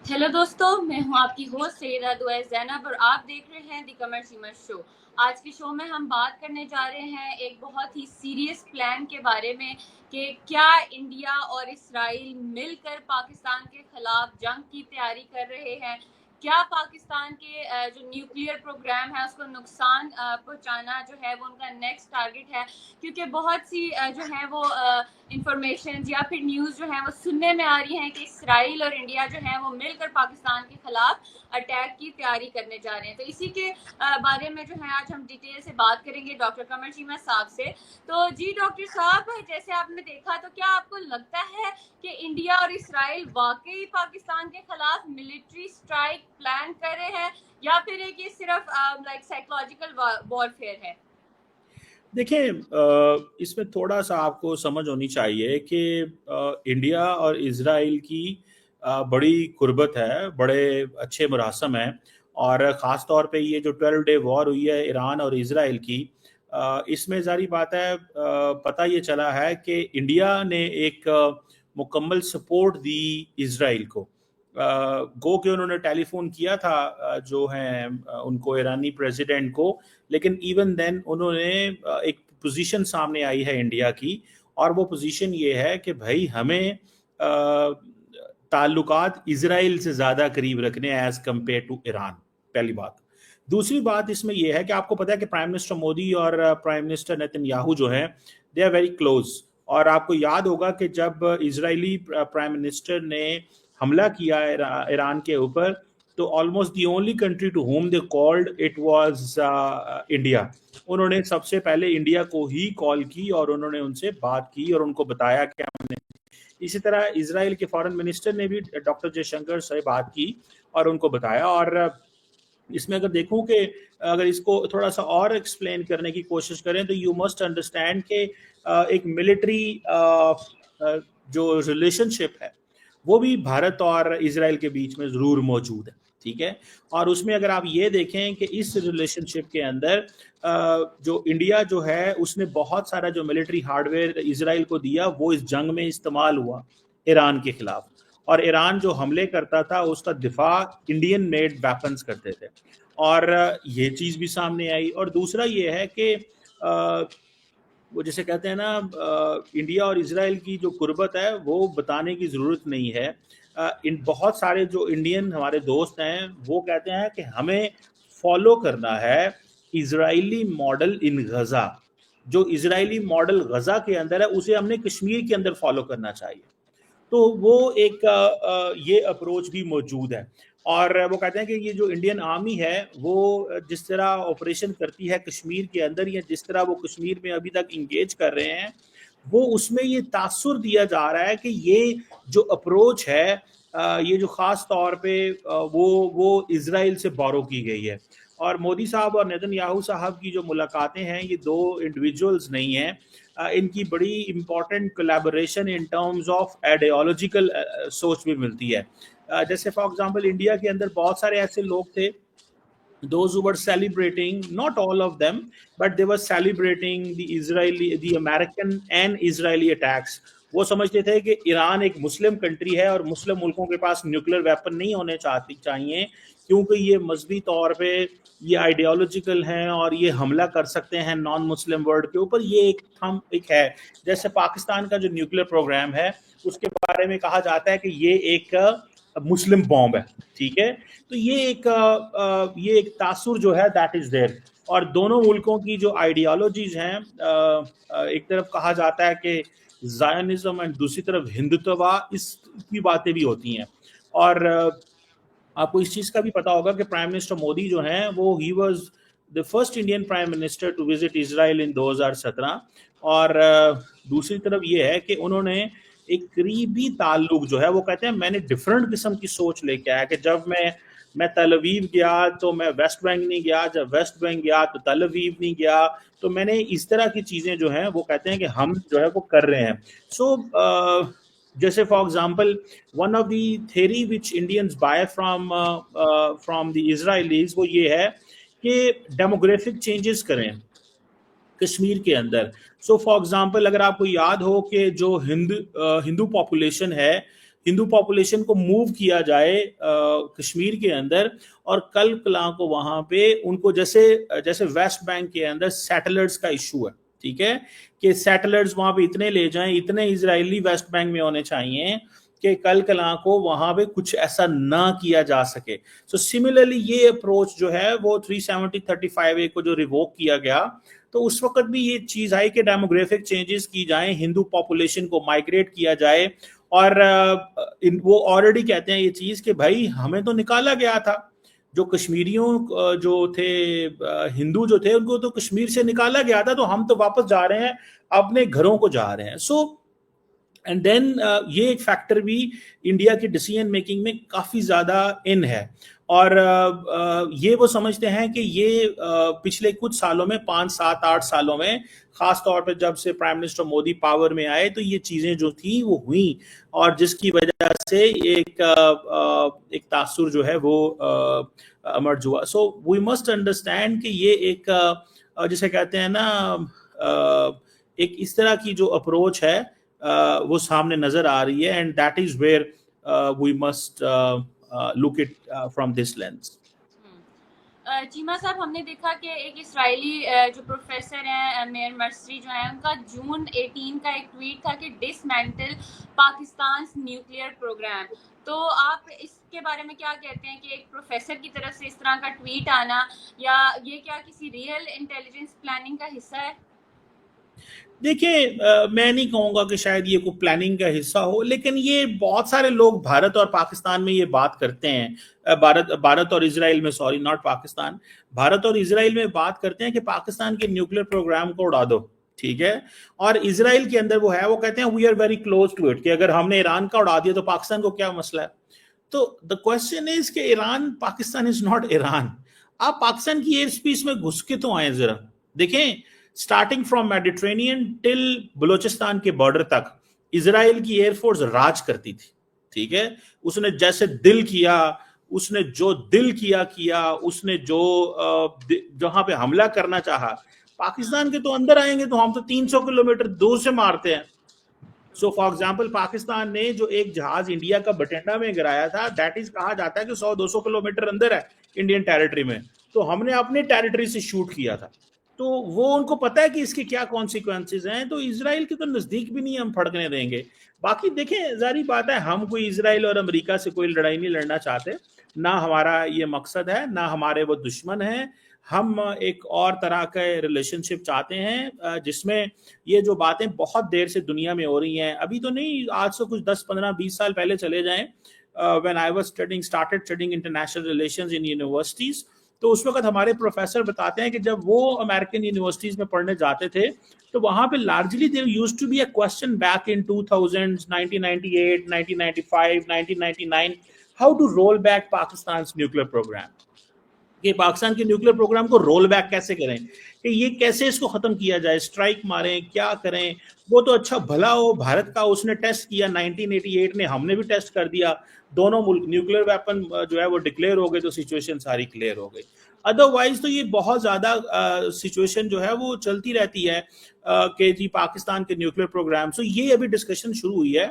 Hello दोस्तों, मैं हूं आपकी होस्ट सैयदा दुआ ज़ैनब और आप देख रहे हैं दी कमर सीमर शो। आज के शो में हम बात करने जा रहे हैं एक बहुत ही सीरियस प्लान के बारे में कि क्या इंडिया और इसराइल मिलकर पाकिस्तान के खिलाफ जंग की तैयारी कर रहे हैं। क्या पाकिस्तान के जो न्यूक्लियर प्रोग्राम है उसको नुकसान पहुंचाना जो है वो उनका नेक्स्ट टारगेट है, क्योंकि बहुत सी जो है वो इंफॉर्मेशन या फिर न्यूज़ जो है वो सुनने में आ रही हैं कि इसराइल और इंडिया जो है वो मिलकर पाकिस्तान के खिलाफ अटैक की तैयारी करने जा रहे हैं। तो इसी के बारे में जो है आज हम डिटेल से बात करेंगे डॉक्टर कमर चीमा साहब से। तो जी डॉक्टर साहब, जैसे आपने देखा तो क्या आपको लगता है कि इंडिया और इसराइल वाकई पाकिस्तान के खिलाफ मिलिट्री स्ट्राइक प्लान कर रहे हैं या फिर एक ये सिर्फ लाइक साइकोलॉजिकल वॉरफेयर है? देखिए, इसमें थोड़ा सा आपको समझ होनी चाहिए कि इंडिया और इज़राइल की बड़ी कुर्बत है, बड़े अच्छे मरासम हैं। और ख़ास तौर पे ये जो 12 डे वॉर हुई है ईरान और इज़राइल की, इसमें ज़ाहिर बात है, पता ये चला है कि इंडिया ने एक मुकम्मल सपोर्ट दी इज़राइल को। गो कि उन्होंने टेलीफोन किया था जो हैं उनको, ईरानी प्रेसिडेंट को, लेकिन इवन देन उन्होंने एक पोजीशन सामने आई है इंडिया की, और वो पोजीशन ये है कि भाई हमें ताल्लुकात इजराइल से ज़्यादा करीब रखने एज कंपेयर टू ईरान। पहली बात। दूसरी बात इसमें यह है कि आपको पता है कि प्राइम मिनिस्टर मोदी और प्राइम मिनिस्टर नेतन्याहू जो हैं, दे आर वेरी क्लोज। और आपको याद होगा कि जब इजरायली प्राइम मिनिस्टर ने हमला किया ईरान के ऊपर, तो almost the only country to whom they called it was India. उन्होंने सबसे पहले इंडिया को ही कॉल की और उन्होंने उनसे बात की और उनको बताया कि हमने। इसी तरह इजराइल के फॉरेन मिनिस्टर ने भी डॉक्टर जयशंकर से बात की और उनको बताया। और इसमें अगर देखूं कि अगर इसको थोड़ा सा और एक्सप्लेन करने की कोशिश करें तो यू मस्ट अंडरस्टैंड कि एक मिलिट्री जो रिलेशनशिप है वो भी भारत और इजराइल के बीच में ज़रूर मौजूद है, ठीक है। और उसमें अगर आप ये देखें कि इस रिलेशनशिप के अंदर जो इंडिया जो है उसने बहुत सारा जो मिलिट्री हार्डवेयर इजराइल को दिया वो इस जंग में इस्तेमाल हुआ ईरान के खिलाफ। और ईरान जो हमले करता था उसका दिफा इंडियन मेड वेपन्स करते थे, और ये चीज़ भी सामने आई। और दूसरा ये है कि वो जैसे कहते हैं ना, इंडिया और इजराइल की जो कुर्बत है वो बताने की ज़रूरत नहीं है। इन बहुत सारे जो इंडियन हमारे दोस्त हैं वो कहते हैं कि हमें फॉलो करना है इजरायली मॉडल इन गज़ा। जो इजरायली मॉडल गज़ा के अंदर है उसे हमने कश्मीर के अंदर फॉलो करना चाहिए। तो वो एक ये अप्रोच भी मौजूद है। और वो कहते हैं कि ये जो इंडियन आर्मी है वो जिस तरह ऑपरेशन करती है कश्मीर के अंदर, या जिस तरह वो कश्मीर में अभी तक इंगेज कर रहे हैं, वो उसमें ये तासुर दिया जा रहा है कि ये जो अप्रोच है, ये जो ख़ास तौर पे वो इजराइल से बोरो की गई है। और मोदी साहब और नेतन्याहू साहब की जो मुलाकातें हैं, ये दो इंडिविजुअल्स नहीं हैं, इनकी बड़ी important collaboration in terms of ideological सोच भी मिलती है। जैसे फॉर एग्जांपल इंडिया के अंदर बहुत सारे ऐसे लोग थे, those who were celebrating, not all of them, but they were celebrating the American and Israeli attacks. वो समझते थे कि ईरान एक मुस्लिम कंट्री है और मुस्लिम मुल्कों के पास न्यूक्लियर वेपन नहीं होने चाहिए, क्योंकि ये मजहबी तौर पे ये आइडियोलॉजिकल हैं और ये हमला कर सकते हैं नॉन मुस्लिम वर्ल्ड के ऊपर। ये एक है। जैसे पाकिस्तान का जो न्यूक्लियर प्रोग्राम है उसके बारे में कहा जाता है कि ये एक मुस्लिम बॉम्ब है, ठीक है। तो ये एक तासुर जो है दैट इज देयर। और दोनों मुल्कों की जो आइडियोलॉजीज हैं, एक तरफ कहा जाता है कि ज़ायनिज्म एंड दूसरी तरफ हिंदुत्व, इसकी बातें भी होती हैं। और आपको इस चीज़ का भी पता होगा कि प्राइम मिनिस्टर मोदी जो हैं वो he was the first Indian prime minister to visit Israel in 2017। और दूसरी तरफ ये है कि उन्होंने एक करीबी ताल्लुक जो है, वो कहते हैं मैंने डिफरेंट किस्म की सोच लेके आया कि जब मैं तल अवीव गया तो मैं वेस्ट बैंक नहीं गया, जब वेस्ट बैंक गया तो तल अवीव नहीं गया। तो मैंने इस तरह की चीज़ें जो हैं वो कहते हैं कि हम जो है वो कर रहे हैं। सो जैसे for example one of the theory which Indians buy from the Israelis, वो ये है कि डेमोग्राफिक चेंजेस करें कश्मीर के अंदर। सो फॉर एग्जांपल अगर आपको याद हो कि जो हिंदू पॉपुलेशन है, हिंदू पॉपुलेशन को मूव किया जाए कश्मीर के अंदर, और कल कला को वहां पे उनको जैसे वेस्ट बैंक के अंदर सेटलर्स का इशू है, ठीक है, कि सेटलर्स वहां पे इतने ले जाएं, इतने इजरायली वेस्ट बैंक में होने चाहिए कि कल कला को वहां पे कुछ ऐसा ना किया जा सके। सो सिमिलरली ये अप्रोच जो है वो 370-35A को जो रिवोक किया गया, तो उस वक्त भी ये चीज आई कि डेमोग्राफिक चेंजेस की जाए, हिंदू पॉपुलेशन को माइग्रेट किया जाए, और वो ऑलरेडी कहते हैं ये चीज कि भाई हमें तो निकाला गया था, जो कश्मीरियों जो थे हिंदू जो थे उनको तो कश्मीर से निकाला गया था, तो हम तो वापस जा रहे हैं, अपने घरों को जा रहे हैं। सो एंड देन ये एक फैक्टर भी इंडिया की डिसीजन मेकिंग में काफी ज्यादा इन है, और ये वो समझते हैं कि ये पिछले कुछ सालों में 5, 7, 8 सालों में, खास तौर पे जब से प्राइम मिनिस्टर मोदी पावर में आए, तो ये चीजें जो थी वो हुई, और जिसकी वजह से एक तासुर जो है वो इमर्ज हुआ। सो वी मस्ट अंडरस्टैंड कि ये एक जिसे कहते हैं ना एक इस तरह की जो अप्रोच है वो सामने नजर आ रही है, and that is where we must look it from this lens. Cheema साहब, हमने देखा कि एक इसराइली जो प्रोफेसर हैं मेयर मर्सरी जो है, उनका जून 18 का एक ट्वीट था कि डिसमेंटल पाकिस्तान न्यूक्लियर प्रोग्राम। तो आप इसके बारे में क्या कहते हैं कि एक प्रोफेसर की तरफ से इस तरह का ट्वीट आना, या ये क्या किसी रियल इंटेलिजेंस प्लानिंग का हिस्सा है? देखिए, मैं नहीं कहूँगा कि शायद ये कोई प्लानिंग का हिस्सा हो, लेकिन ये बहुत सारे लोग भारत और पाकिस्तान में ये बात करते हैं, भारत और इजराइल में, सॉरी नॉट पाकिस्तान, भारत और इजराइल में बात करते हैं कि पाकिस्तान के न्यूक्लियर प्रोग्राम को उड़ा दो, ठीक है, और इजराइल के अंदर वो है, वो कहते हैं we are very close to it, कि अगर हमने ईरान का उड़ा दिया तो पाकिस्तान को क्या मसला है। तो द क्वेश्चन इज कि Iran, Pakistan is not Iran. आप पाकिस्तान की एयर स्पेस में घुस के तो आए, जरा देखें, starting from Mediterranean till Balochistan के बॉर्डर तक इजराइल की एयरफोर्स राज करती थी, ठीक है, उसने जैसे दिल किया, उसने जो दिल किया, उसने जो जहां पे हमला करना चाहा, पाकिस्तान के तो अंदर आएंगे तो हम तो 300 किलोमीटर दूर से मारते हैं। सो फॉर एग्जांपल, पाकिस्तान ने जो एक जहाज इंडिया का बठिंडा में गिराया था, दैट इज कहा जाता है कि 100-200 किलोमीटर अंदर है इंडियन टेरिटरी में, तो हमने अपने टेरिटरी से शूट किया था, तो वो उनको पता है कि इसके क्या कॉन्सिक्वेंसेस हैं, तो इजराइल के तो नजदीक भी नहीं हम फड़कने देंगे। बाकी देखें, जारी बात है, हम कोई इजराइल और अमेरिका से कोई लड़ाई नहीं लड़ना चाहते, ना हमारा ये मकसद है, ना हमारे वो दुश्मन है, हम एक और तरह का रिलेशनशिप चाहते हैं जिसमें ये जो बातें बहुत देर से दुनिया में हो रही हैं, अभी तो नहीं, आज से कुछ 10, 15, 20 साल पहले चले जाएं, when I was started studying international relations in universities, तो उस वक्त हमारे प्रोफेसर बताते हैं कि जब वो अमेरिकन यूनिवर्सिटीज में पढ़ने जाते थे, तो वहां पे largely there used to be a question back in 2000, 1998, 1995, 1999, how to roll back Pakistan nuclear programme, कि पाकिस्तान के न्यूक्लियर प्रोग्राम को रोल बैक कैसे करें, कि ये कैसे इसको खत्म किया जाए, स्ट्राइक मारें, क्या करें, वो तो अच्छा भला हो भारत का, उसने टेस्ट किया 1988 में, हमने भी टेस्ट कर दिया, दोनों मुल्क न्यूक्लियर वेपन जो है वो डिक्लेयर हो गए, तो सिचुएशन सारी क्लियर हो गई। अदरवाइज तो ये बहुत ज्यादा सिचुएशन जो है वो चलती रहती है कि जी पाकिस्तान के न्यूक्लियर प्रोग्राम। सो ये अभी डिस्कशन शुरू हुई है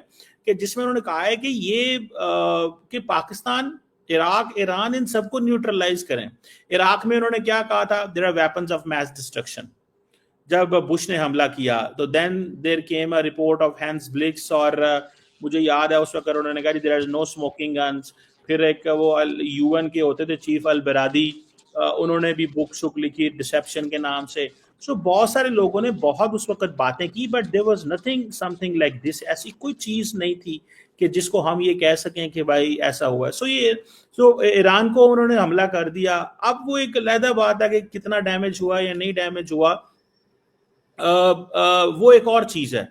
कि जिसमें उन्होंने कहा है कि ये कि पाकिस्तान, इराक, ईरान, इन सबको न्यूट्रलाइज करें। इराक में उन्होंने क्या कहा था, there are weapons of mass destruction. जब बुश ने हमला किया तो then there came a report of Hans Blix, और मुझे याद है उस वक्त उन्होंने कहा there is no smoking guns. फिर एक वो यूएन के होते थे चीफ अल बरादी, उन्होंने भी बुक शुक लिखी डिसेप्शन के नाम से। सो बहुत सारे लोगों ने बहुत उस वक्त बातें की, but there was nothing something like this, ऐसी कोई चीज नहीं थी कि जिसको हम ये कह सकें कि भाई ऐसा हुआ है। सो ईरान को उन्होंने हमला कर दिया। अब वो एक अलग बात है कि कितना डैमेज हुआ या नहीं डैमेज हुआ, वो एक और चीज है।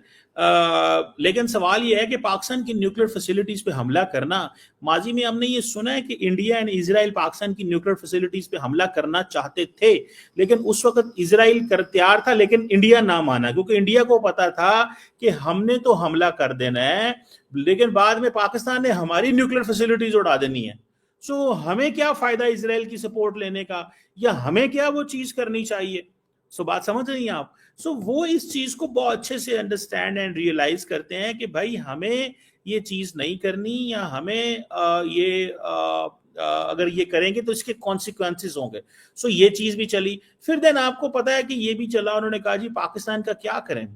लेकिन सवाल ये है कि पाकिस्तान की न्यूक्लियर फैसिलिटीज पे हमला करना, माजी में हमने ये सुना है कि इंडिया एंड इजराइल पाकिस्तान की न्यूक्लियर फैसिलिटीज पे हमला करना चाहते थे, लेकिन उस वक्त इजराइल तैयार था, लेकिन इंडिया ना माना, क्योंकि इंडिया को पता था कि हमने तो हमला कर देना है, लेकिन बाद में पाकिस्तान ने हमारी न्यूक्लियर फैसिलिटीज उड़ा देनी है। सो हमें क्या फायदा इजराइल की सपोर्ट लेने का, या हमें क्या वो चीज करनी चाहिए। सो बात समझ रही हैं आप? सो वो इस चीज को बहुत अच्छे से अंडरस्टैंड एंड रियलाइज करते हैं कि भाई हमें ये चीज नहीं करनी, या हमें अगर ये करेंगे तो इसके कॉन्सिक्वेंसेस होंगे। सो ये चीज भी चली। फिर देन आपको पता है कि ये भी चला, उन्होंने कहा जी पाकिस्तान का क्या करें,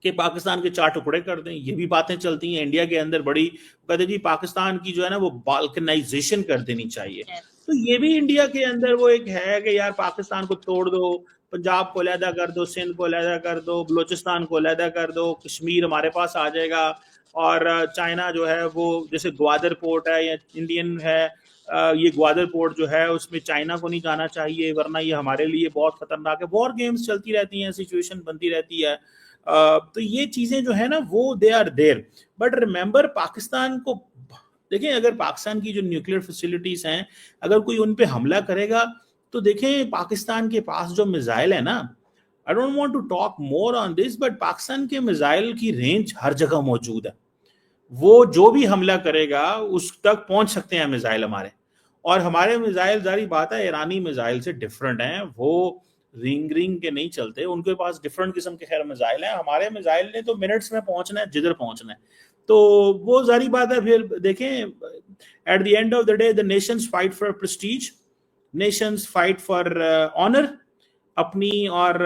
कि पाकिस्तान के 4 टुकड़े कर दें। ये भी बातें चलती हैं इंडिया के अंदर बड़ी, कहते जी पाकिस्तान की जो है ना वो बाल्कनाइजेशन कर देनी चाहिए। तो ये भी इंडिया के अंदर वो एक है कि यार पाकिस्तान को तोड़ दो, पंजाब को अलहदा कर दो, सिंध को अलहदा कर दो, बलोचिस्तान को अलहदा कर दो, कश्मीर हमारे पास आ जाएगा। और चाइना जो है वो जैसे ग्वादर पोर्ट है या इंडियन है, ये ग्वादर पोर्ट जो है उसमें चाइना को नहीं जाना चाहिए, वरना ये हमारे लिए बहुत खतरनाक है। वॉर गेम्स चलती रहती हैं, सिचुएशन बनती रहती है। तो ये चीजें जो है ना वो they are there. But remember Pakistan को देखें, अगर पाकिस्तान की जो न्यूक्लियर फैसिलिटीज हैं, अगर कोई उन पे हमला करेगा तो देखें पाकिस्तान के पास जो मिसाइल है ना, I don't want to talk more on this, but Pakistan के मिसाइल की रेंज हर जगह मौजूद है। वो जो भी हमला करेगा उस तक पहुंच सकते हैं मिसाइल हमारे। और हमारे मिसाइल, जारी बात है, ईरानी मिसाइल से डिफरेंट हैं। वो रिंग के नहीं चलते, उनके पास डिफरेंट किस्म के खैर मिसाइल हैं। हमारे मिसाइल ने तो मिनट्स में पहुंचना है जिधर पहुंचना है। तो वो जारी बात है। फिर देखें, at the end of the day the nations fight for prestige, nations fight for honour अपनी, और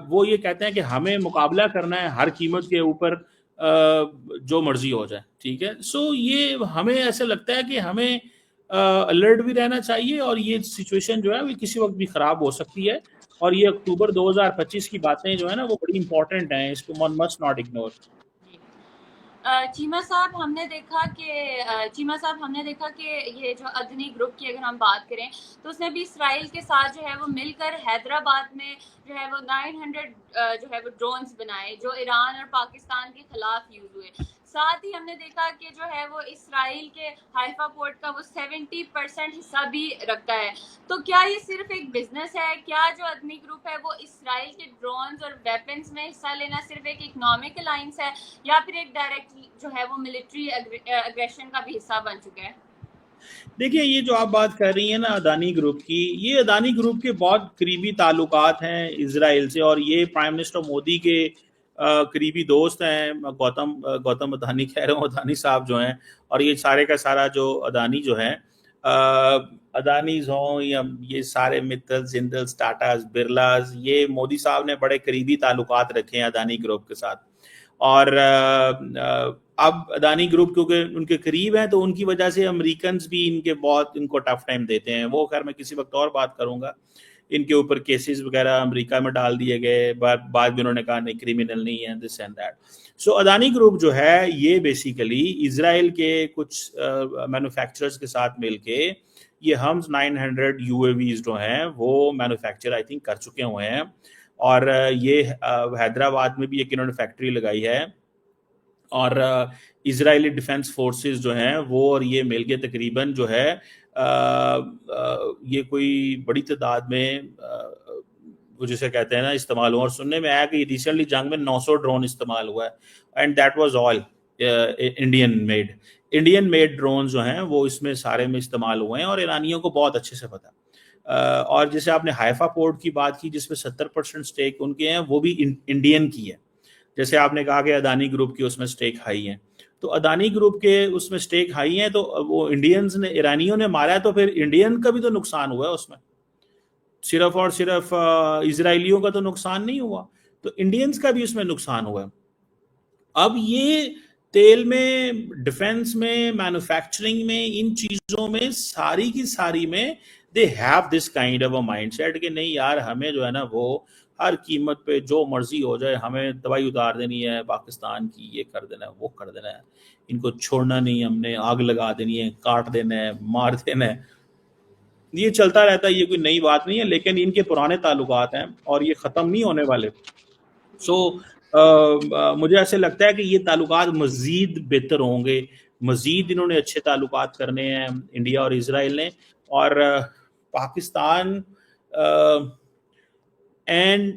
वो ये कहते हैं कि हमें मुकाबला करना है हर कीमत के ऊपर, जो मर्जी हो जाए, ठीक है। सो ये हमें ऐसा लगता है कि हमें अलर्ट भी रहना चाहिए, और ये सिचुएशन जो है वो किसी वक्त भी खराब हो सकती है। और ये अक्टूबर 2025 की बातें जो है ना वो बड़ी इंपॉर्टेंट हैं, इसको one must not ignore. Cheema साहब हमने देखा कि ये जो अदनी ग्रुप की अगर हम बात करें तो उसने भी इसराइल के साथ जो है वो मिलकर हैदराबाद में जो है वो 900 जो है वो ड्रोन्स बनाए जो ईरान और पाकिस्तान के खिलाफ यूज हुए। साथ ही हमने देखा कि जो है वो इसराइल के हाइफा पोर्ट का वो 70% हिस्सा भी रखता है। तो क्या ये सिर्फ एक बिजनेस है? क्या जो अदनी ग्रुप है वो इसराइल के ड्रोन्स और वेपन्स में हिस्सा लेना सिर्फ एक इकोनॉमिक अलायंस है, या फिर एक डायरेक्ट जो है वो मिलिट्री अग्रेशन का भी हिस्सा बन चुका है? देखिए, ये जो आप बात कर रही हैं ना अदानी ग्रुप की, ये अदानी ग्रुप के बहुत करीबी ताल्लुकात हैं इजराइल से, और ये प्राइम मिनिस्टर मोदी के करीबी दोस्त हैं। गौतम अदानी कह रहा हूँ, अदानी साहब जो हैं, और ये सारे का सारा जो अदानी जो है, अदानीज हों या ये सारे मित्तल्स, जिंदल्स, टाटास, बिरलास, ये मोदी साहब ने बड़े करीबी ताल्लुकात रखे हैं अदानी ग्रुप के साथ। और अब अदानी ग्रुप क्योंकि उनके करीब हैं तो उनकी वजह से अमेरिकन्स भी इनको टफ टाइम देते हैं। वो खैर मैं किसी वक्त और बात करूंगा। इनके ऊपर केसेस वगैरह अमेरिका में डाल दिए गए, बाद में उन्होंने कहा नहीं क्रिमिनल नहीं है, this and that. So Adani group जो है ये बेसिकली इजराइल के कुछ मैन्युफैक्चरर्स के साथ मिलके ये हम्स 900 UAVs जो हैं वो मैन्युफैक्चर आई थिंक कर चुके हुए हैं। और ये हैदराबाद में भी एक इन्होंने फैक्ट्री लगाई है, और इजरायली डिफेंस फोर्सेस जो हैं वो और ये मिलके तकरीबन जो है ये कोई बड़ी तादाद में वो जिसे कहते हैं ना इस्तेमाल हुआ। और सुनने में आया कि रिसेंटली जंग में 900 ड्रोन इस्तेमाल हुआ है, and that was all Indian made drone जो हैं वो इसमें सारे में इस्तेमाल हुए हैं, और ईरानियों को बहुत अच्छे से पता। और जैसे आपने हाइफा पोर्ट की बात की जिसमें 70% स्टेक उनके हैं, वो भी इंडियन की है। जैसे आपने कहा कि अदानी ग्रुप की उसमें स्टेक हाई है, तो अदानी ग्रुप के उसमें स्टेक हाई है, तो वो इंडियंस ने, ईरानियों ने मारा है, तो फिर इंडियन का भी तो नुकसान हुआ है उसमें, सिर्फ और सिर्फ इजरायलियों का तो नुकसान नहीं हुआ, तो इंडियंस का भी उसमें नुकसान हुआ है। अब ये तेल में, डिफेंस में, मैन्युफैक्चरिंग में, इन चीजों में सारी की सारी में they have this kind of a mindset कि नहीं यार हमें जो है ना वो हर कीमत पे जो मर्जी हो जाए हमें दवाई उतार देनी है पाकिस्तान की, ये कर देना है, वो कर देना है, इनको छोड़ना नहीं, हमने आग लगा देनी है, काट देना है, मार देना है। ये चलता रहता है, ये कोई नई बात नहीं है, लेकिन इनके पुराने ताल्लुकात हैं और ये ख़त्म नहीं होने वाले। सो मुझे ऐसे लगता है कि ये ताल्लुकात मज़ीद बेहतर होंगे, मज़ीद इन्होंने अच्छे ताल्लुकात करने हैं इंडिया और इजराइल ने। और Pakistan and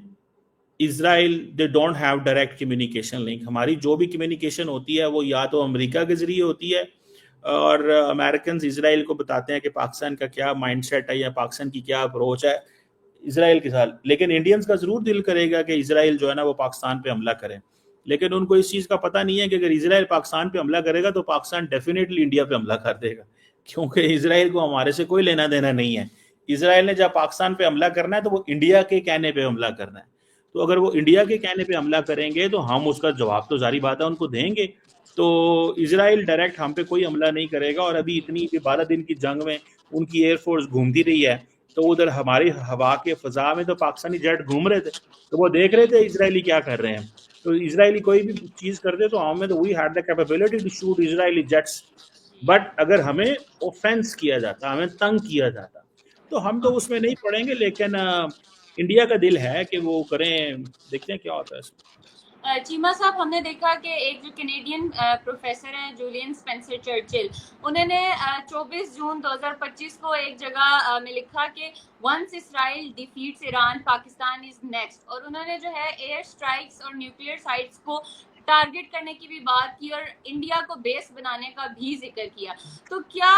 Israel they don't have direct communication link. हमारी जो भी कम्युनिकेशन होती है वो या तो अमेरिका के ज़रिए होती है, और अमेरिकन इजराइल को बताते हैं कि पाकिस्तान का क्या माइंडसेट है या पाकिस्तान की क्या अप्रोच है। اسرائیل کے ساتھ. لیکن انڈینز کا ضرور دل کرے گا کہ اسرائیل جو ہے نا وہ پاکستان پہ حملہ کرے, لیکن ان کو اس چیز کا پتہ نہیں ہے کہ اگر اسرائیل پاکستان پہ حملہ کرے گا تو پاکستان ڈیفینیٹلی انڈیا پہ حملہ کر دے گا, کیونکہ اسرائیل کو ہمارے سے کوئی لینا دینا نہیں ہے. اسرائیل نے جب پاکستان پہ حملہ کرنا ہے تو وہ انڈیا کے کہنے پہ حملہ کرنا ہے, تو اگر وہ انڈیا کے کہنے پہ حملہ کریں گے تو ہم اس کا جواب تو ظاہری بات ہے ان کو دیں گے. تو اسرائیل ڈائریکٹ ہم پہ کوئی حملہ نہیں کرے گا, اور ابھی اتنی 12 دن کی جنگ میں ان کی ایئر فورس گھومتی رہی ہے, تو ادھر ہماری ہوا کے فضا میں تو پاکستانی جیٹ گھوم رہے تھے, تو وہ دیکھ رہے تھے اسرائیلی کیا کر رہے ہیں. تو اسرائیلی کوئی بھی چیز کرتے تو ہمیں تو we had the capability to shoot Israeli jets, but اگر ہمیں اوفینس کیا جاتا, ہمیں تنگ کیا جاتا, تو ہم تو اس میں نہیں پڑیں گے. لیکن انڈیا کا دل ہے کہ وہ کریں, دیکھتے ہیں کیا ہوتا ہے اس میں. چیمہ صاحب, ہم نے دیکھا کہ ایک جو کینیڈین پروفیسر ہیں جولین سپینسر چرچل, انہوں نے 24 جون 2025 کو ایک جگہ میں لکھا کہ once Israel defeats Iran Pakistan is next, اور انہوں نے جو ہے ایئر اسٹرائکس اور نیوکلیئر سائٹس کو ٹارگٹ کرنے کی بھی بات کی اور انڈیا کو بیس بنانے کا بھی ذکر کیا. تو کیا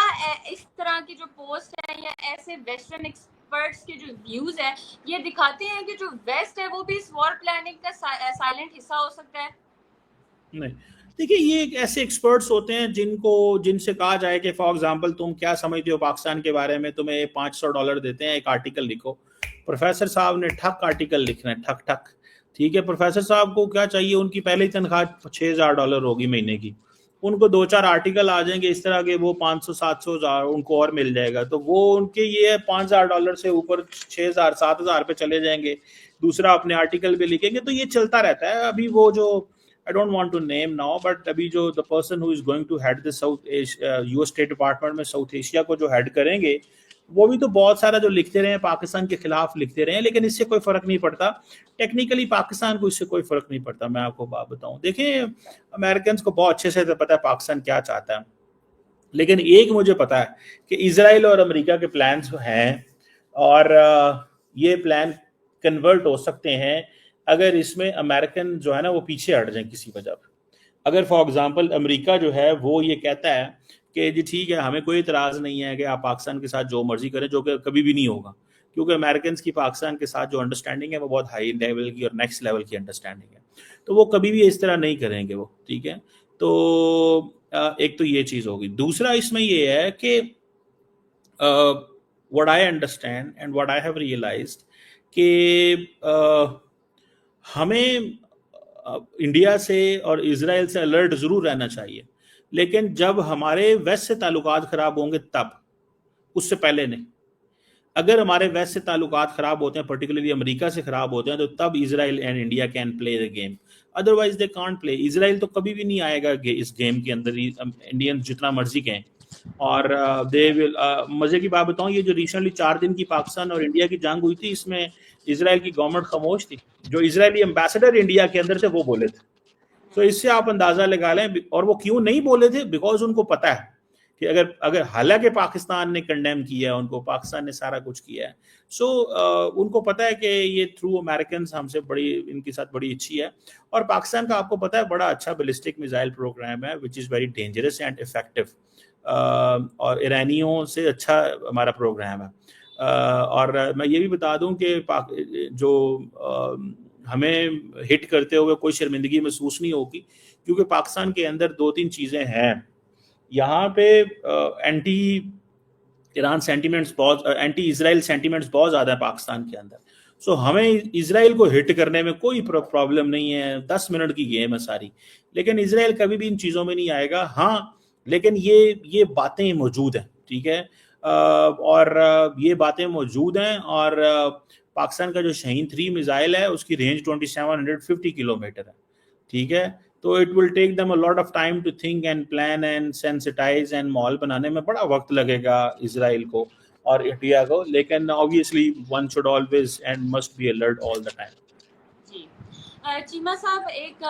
اس طرح کی جو پوسٹ ہے یا ایسے ویسٹرن ایکسپرٹس کے جو ویوز ہیں یہ دکھاتے ہیں کہ جو ویسٹ ہے وہ بھی اس وار پلاننگ کا سائلنٹ حصہ ہو سکتا ہے؟ نہیں, دیکھیے یہ ایسے ایکسپرٹس ہوتے ہیں جن سے کہا جائے کہ فار ایگزامپل تم کیا سمجھتے ہو پاکستان کے بارے میں, تمہیں $500 دیتے ہیں ایک آرٹیکل لکھو. پروفیسر صاحب نے ٹھک آرٹیکل لکھنا ہے, ٹھک ٹھک, ٹھیک ہے. پروفیسر صاحب کو کیا چاہیے, ان کی پہلے ہی تنخواہ $6,000 ہوگی مہینے کی, ان کو 2-4 آرٹیکل آ جائیں گے اس طرح کے, وہ 500-700 ان کو اور مل جائے گا, تو وہ ان کے یہ $5,000 سے اوپر 6,000-7,000 پہ چلے جائیں گے, دوسرا اپنے آرٹیکل پہ لکھیں گے. تو یہ چلتا رہتا ہے. ابھی وہ جو I don't want to name now, but ابھی جو the person who is going to head the US State Department میں ساؤتھ ایشیا کو جو ہیڈ کریں گے, وہ بھی تو بہت سارا جو لکھتے رہے ہیں پاکستان کے خلاف لکھتے رہے ہیں, لیکن اس سے کوئی فرق نہیں پڑتا. ٹیکنیکلی پاکستان کو اس سے کوئی فرق نہیں پڑتا. میں آپ کو بات بتاؤں, دیکھیں امریکنز کو بہت اچھے سے پتا ہے پاکستان کیا چاہتا ہے, لیکن ایک مجھے پتا ہے کہ اسرائیل اور امریکہ کے پلانز ہیں, اور یہ پلان کنورٹ ہو سکتے ہیں اگر اس میں امریکن جو ہے نا وہ پیچھے ہٹ جائیں کسی وجہ پہ. اگر فار ایگزامپل امریکہ جو ہے وہ یہ کہتا ہے کہ جی ٹھیک ہے ہمیں کوئی اعتراض نہیں ہے کہ آپ پاکستان کے ساتھ جو مرضی کریں, جو کہ کبھی بھی نہیں ہوگا, کیونکہ امریکنز کی پاکستان کے ساتھ جو انڈرسٹینڈنگ ہے وہ بہت ہائی لیول کی اور نیکسٹ لیول کی انڈرسٹینڈنگ ہے, تو وہ کبھی بھی اس طرح نہیں کریں گے وہ, ٹھیک ہے. تو ایک تو یہ چیز ہوگی. دوسرا اس میں یہ ہے کہ what I understand and what I have realized کہ ہمیں انڈیا سے اور اسرائیل سے الرٹ ضرور رہنا چاہیے, لیکن جب ہمارے ویسٹ سے تعلقات خراب ہوں گے تب, اس سے پہلے نہیں. اگر ہمارے ویسٹ سے تعلقات خراب ہوتے ہیں, پرٹیکولرلی امریکہ سے خراب ہوتے ہیں, تو تب Israel and India can play the game, otherwise they can't play. Israel تو کبھی بھی نہیں آئے گا اس گیم کے اندر, انڈین جتنا مرضی کہیں. اور دے ول, مزے کی بات بتاؤں, یہ جو ریسنٹلی 4 دن کی پاکستان اور انڈیا کی جنگ ہوئی تھی, اس میں اسرائیل کی گورنمنٹ خاموش تھی. جو اسرائیلی امبیسڈر انڈیا کے اندر تھے وہ بولے تھے. تو اس سے آپ اندازہ لگا لیں, اور وہ کیوں نہیں بولے تھے, بیکاز ان کو پتا ہے کہ اگر حالانکہ پاکستان نے کنڈیم کیا ہے ان کو, پاکستان نے سارا کچھ کیا ہے, سو ان کو پتا ہے کہ یہ تھرو امریکنز ہم سے بڑی, ان کے ساتھ بڑی اچھی ہے. اور پاکستان کا آپ کو پتا ہے بڑا اچھا بیلسٹک میزائل پروگرام ہے, which is very dangerous and effective, اور ایرانیوں سے اچھا ہمارا پروگرام ہے. اور میں یہ بھی بتا دوں کہ جو ہمیں ہٹ کرتے ہوئے کوئی شرمندگی محسوس نہیں ہوگی, کیونکہ پاکستان کے اندر 2-3 چیزیں ہیں. یہاں پہ اینٹی ایران سینٹیمنٹس بہت, اینٹی اسرائیل سینٹیمنٹس بہت زیادہ ہیں پاکستان کے اندر. سو ہمیں اسرائیل کو ہٹ کرنے میں کوئی پرابلم نہیں ہے, 10 منٹ کی گیم ہے ساری. لیکن اسرائیل کبھی بھی ان چیزوں میں نہیں آئے گا. ہاں لیکن یہ باتیں موجود ہیں, ٹھیک ہے, اور یہ باتیں موجود ہیں. اور پاکستان کا جو شاہین 3 میزائل ہے اس کی رینج 2750 کلومیٹر ہے, ٹھیک ہے. تو it will take them a lot of time to think and plan and sensitize and ماحول بنانے میں بڑا وقت لگے گا اسرائیل کو اور انڈیا کو. لیکن obviously one should always and must be alert all the time. جی چیمہ صاحب, ایک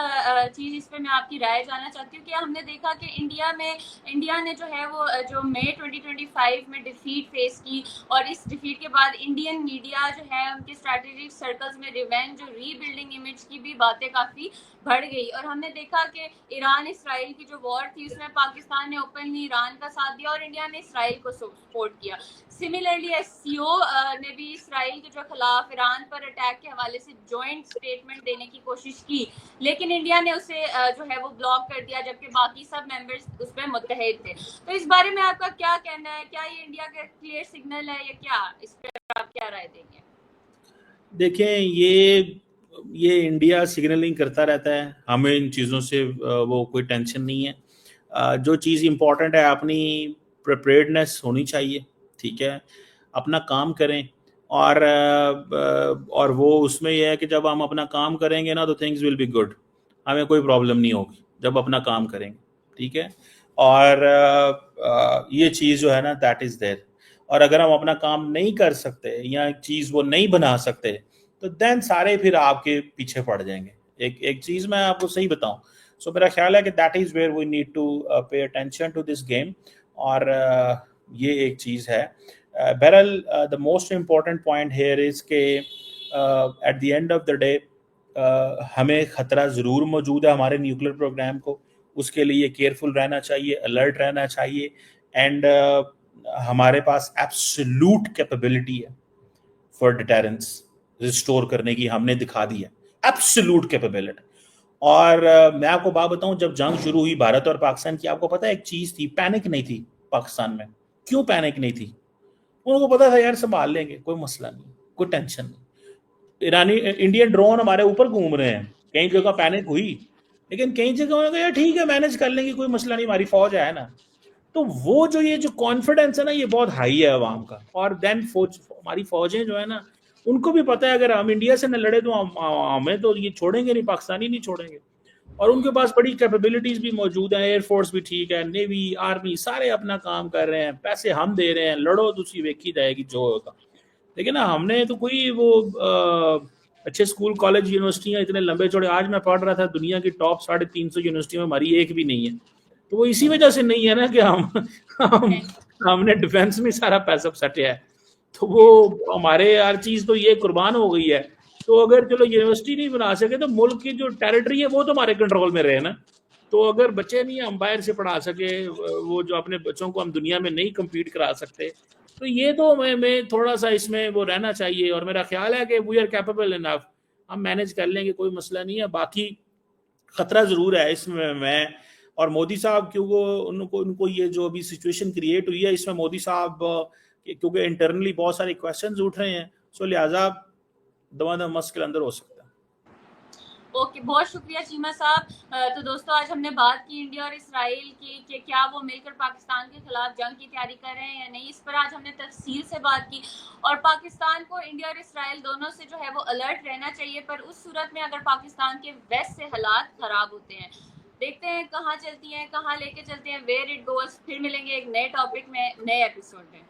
چیز اس پہ میں آپ کی رائے جاننا چاہتی ہوں کہ ہم نے دیکھا کہ انڈیا نے جو ہے وہ جو مئی 2025 میں ڈیفیٹ فیس کی, اور اس ڈیفیٹ کے بعد انڈین میڈیا جو ہے ان کے اسٹریٹجک سرکلز میں ریونج اور ری بلڈنگ امیج کی بھی باتیں کافی بڑھ گئی. اور ہم نے دیکھا کہ ایران اسرائیل کی جو وار تھی اس میں پاکستان نے اوپنلی ایران کا ساتھ دیا اور انڈیا نے اسرائیل کو سپورٹ کیا. سملرلی ایس سی او نے بھی اسرائیل کے جو خلاف ایران پر اٹیک کے حوالے سے جوائنٹ اسٹیٹمنٹ دینے کی کوشش کی، لیکن انڈیا نے اسے جو ہے وہ بلاک کر دیا، جبکہ باقی سب ممبرز اس پہ متحد تھے. تو اس بارے میں آپ کا کیا کہنا ہے؟ کیا یہ انڈیا کا کلیئر سگنل ہے یا کیا؟ اس پہ آپ کیا رائے دیں گے؟ دیکھیں یہ انڈیا سگنلنگ کرتا رہتا ہے، ہمیں ان چیزوں سے وہ کوئی ٹینشن نہیں ہے. جو چیز امپورٹنٹ ہے اپنی پریپریڈنس ہونی چاہیے، ٹھیک ہے، اپنا کام کریں. اور وہ اس میں یہ ہے کہ جب ہم اپنا کام کریں گے نا تو تھنگز ول بی گڈ، ہمیں کوئی پرابلم نہیں ہوگی جب اپنا کام کریں گے، ٹھیک ہے. اور یہ چیز جو ہے نا دیٹ از دیر. اور اگر ہم اپنا کام نہیں کر سکتے یا چیز وہ نہیں بنا سکتے تو دین سارے پھر آپ کے پیچھے پڑ جائیں گے. ایک چیز میں آپ کو صحیح بتاؤں، سو میرا خیال ہے کہ that is where we need to pay attention to this game. اور یہ ایک چیز ہے. بہرحال the most important point here is کہ at the end of the day ہمیں خطرہ ضرور موجود ہے ہمارے نیوکلیر پروگرام کو، اس کے لیے کیئرفل رہنا چاہیے، الرٹ رہنا چاہیے. اینڈ ہمارے پاس ایبسولوٹ کیپیبلٹی ہے فار ڈیٹرنس ریسٹور کرنے کی، ہم نے دکھا دی ہے ایبسولوٹ کیپیبلٹی. اور میں آپ کو بات بتاؤں، جب جنگ شروع ہوئی بھارت اور پاکستان کی، آپ کو پتا ہے ایک چیز تھی، پینک نہیں تھی پاکستان میں. کیوں پینک نہیں تھی؟ ان کو پتا تھا یار سنبھال لیں گے، کوئی مسئلہ نہیں، کوئی ٹینشن نہیں. ایرانی انڈین ڈرون ہمارے اوپر گھوم رہے ہیں، کئی جگہ پینک ہوئی، لیکن کئی جگہ یار ٹھیک ہے مینج کر لیں گے، کوئی مسئلہ نہیں، ہماری فوج ہے نا. تو وہ یہ جو کانفیڈنس ہے نا، یہ بہت ہائی ہے عوام کا. اور دین ہماری فوجیں جو ہے نا، ان کو بھی پتہ ہے اگر ہم انڈیا سے نہ لڑے تو ہمیں تو یہ چھوڑیں گے نہیں، پاکستانی نہیں چھوڑیں گے. اور ان کے پاس بڑی کیپیبلٹیز بھی موجود ہیں، ایئر فورس بھی ٹھیک ہے، نیوی، آرمی، سارے اپنا کام کر رہے ہیں، پیسے ہم دے رہے ہیں، لڑو دوسری ویکھی جائے گی جو ہوگا. لیکن نا ہم نے تو کوئی وہ اچھے اسکول کالج یونیورسٹیاں اتنے لمبے چوڑے، آج میں پڑھ رہا تھا دنیا کی ٹاپ 350 یونیورسٹیوں میں ہماری ایک بھی نہیں ہے. تو وہ اسی وجہ سے نہیں ہے نا کہ ہم نے ڈیفینس میں سارا پیسہ سٹیا ہے. تو وہ ہمارے ہر چیز تو یہ قربان ہو گئی ہے. تو اگر چلو یونیورسٹی نہیں بنا سکے تو ملک کی جو ٹیریٹری ہے وہ تو ہمارے کنٹرول میں رہے نا. تو اگر بچے نہیں ہم باہر سے پڑھا سکے، وہ جو اپنے بچوں کو ہم دنیا میں نہیں کمپیٹ کرا سکتے، تو یہ تو میں تھوڑا سا اس میں وہ رہنا چاہیے. اور میرا خیال ہے کہ وی آر کیپیبل انف، ہم مینج کر لیں گے، کوئی مسئلہ نہیں ہے. باقی خطرہ ضرور ہے اس میں اور مودی صاحب کیونکہ ان کو یہ جو ابھی سچویشن کریٹ ہوئی ہے، اس میں مودی صاحب کیونکہ انٹرنلی بہت سارے کویسچنز اٹھ رہے ہیں، سو لہٰذا دم مسئلہ اندر ہو سکتا ہے. اوکے، بہت شکریہ چیمہ صاحب. تو دوستو آج ہم نے بات کی انڈیا اور اسرائیل کی کہ کیا وہ مل کر پاکستان کے خلاف جنگ کی تیاری کر رہے ہیں یا نہیں. اس پر آج ہم نے تفصیل سے بات کی. اور پاکستان کو انڈیا اور اسرائیل دونوں سے جو ہے وہ الرٹ رہنا چاہیے، پر اس صورت میں اگر پاکستان کے ویسٹ سے حالات خراب ہوتے ہیں. دیکھتے ہیں کہاں چلتی ہیں، کہاں لے کے چلتے ہیں، ویئر اٹ گوز. پھر ملیں گے ایک نئے ٹاپک میں، نئے ایپیسوڈ میں.